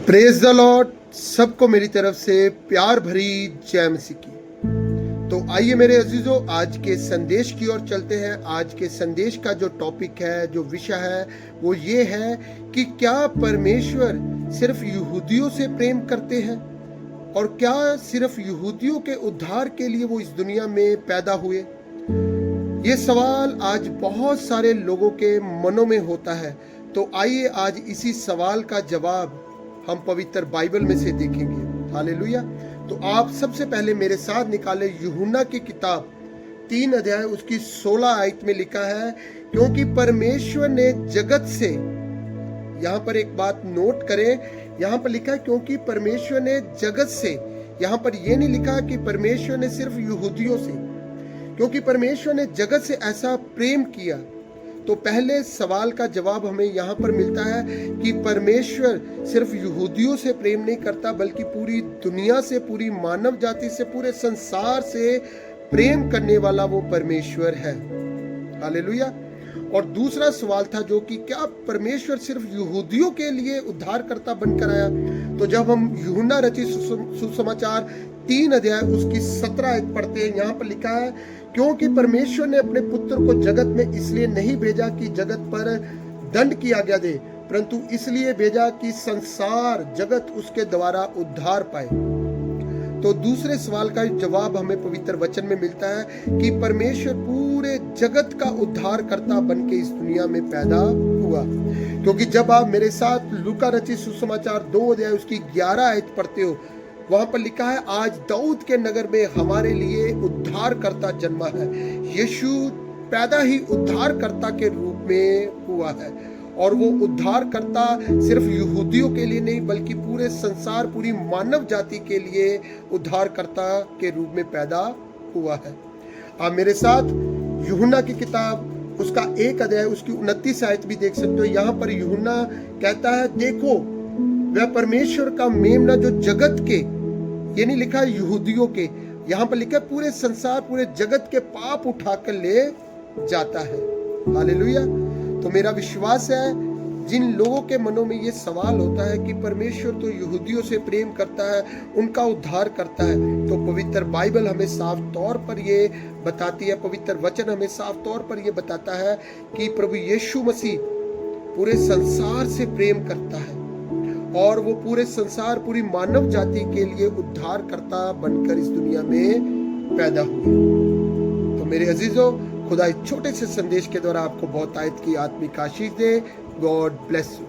Praise the Lord. सबको मेरी तरफ से प्यार भरी जय मसीह की। तो आइए मेरे अजीजों, आज के संदेश की ओर चलते हैं। आज के संदेश का जो टॉपिक है, जो विषय है, वो ये है कि क्या परमेश्वर सिर्फ यहूदियों से प्रेम करते हैं और क्या सिर्फ यहूदियों के उद्धार के लिए वो इस दुनिया में पैदा हुए। ये सवाल आज बहुत सारे लोगों के मनों में होता है। तो आइए आज इसी सवाल का जवाब हम पवित्र बाइबल में से देखेंगे। हालेलुया। तो आप सबसे पहले मेरे साथ निकाले यूहन्ना की किताब 3 अध्याय उसकी 16 आयत में लिखा है, क्योंकि परमेश्वर ने जगत से, यहाँ पर एक बात नोट करें, यहाँ पर लिखा है क्योंकि परमेश्वर ने जगत से। यहाँ पर यह नहीं लिखा कि परमेश्वर ने सिर्फ यहूदियों से, क्योंकि परमेश्वर ने जगत से ऐसा प्रेम किया। तो पहले सवाल का जवाब हमें यहाँ पर मिलता है कि परमेश्वर सिर्फ यहूदियों से प्रेम नहीं करता, बल्कि पूरी दुनिया से, पूरी मानव जाति से, पूरे संसार से प्रेम करने वाला वो परमेश्वर है। हालेलुया। और दूसरा सवाल था जो कि क्या परमेश्वर सिर्फ यहूदियों के लिए उद्धारकर्ता बनकर आया। तो जब हम यूहन्ना रचित सुसमाचार 3 अध्याय उसकी 17 आयत पढ़ते हैं, यहाँ पर लिखा है, क्योंकि परमेश्वर ने अपने पुत्र को जगत में इसलिए नहीं भेजा कि जगत पर दंड की आज्ञा दे, परंतु इसलिए भेजा कि संसार, जगत उसके द्वारा उद्धार पाए। तो दूसरे सवाल का जवाब हमें पवित्र वचन में मिलता है कि परमेश्वर पूरे जगत का उद्धारकर्ता बन के इस दुनिया में पैदा हुआ। क्योंकि जब आप मेरे साथ लूका रचित सुसमाचार 2 अध्याय उसकी 11 आयत पढ़ते हो, वहां पर लिखा है, आज दाऊद के नगर में हमारे लिए उद्धारकर्ता जन्मा है। यीशु पैदा ही उद्धारकर्ता के रूप में हुआ है, और वो उद्धारकर्ता सिर्फ यहूदियों के लिए नहीं, बल्कि पूरे संसार, पूरी मानव जाति के लिए उद्धारकर्ता के रूप में पैदा हुआ है। आप मेरे साथ यूहन्ना की किताब उसका 1 अध्याय उसकी 29 आयत भी देख सकते हो। यहाँ पर यूहन्ना कहता है, देखो वह परमेश्वर का मेमना जो जगत के, ये नहीं लिखा यहूदियों के, यहाँ पर लिखा पूरे संसार, पूरे जगत के पाप उठाकर ले जाता है। हालेलुया। तो मेरा विश्वास है जिन लोगों के मनों में ये सवाल होता है कि परमेश्वर तो यहूदियों से प्रेम करता है, उनका उद्धार करता है, तो पवित्र बाइबल हमें साफ तौर पर ये बताती है, पवित्र वचन हमें साफ तौर पर ये बताता है कि प्रभु यीशु मसीह पूरे संसार से प्रेम करता है और वो पूरे संसार, पूरी मानव जाति के लिए उद्धारकर्ता बनकर इस दुनिया में पैदा हुए। तो मेरे अजीजों, खुदा इस छोटे से संदेश के द्वारा आपको बहुत आयत की आत्मिक आशीष दे। God bless you.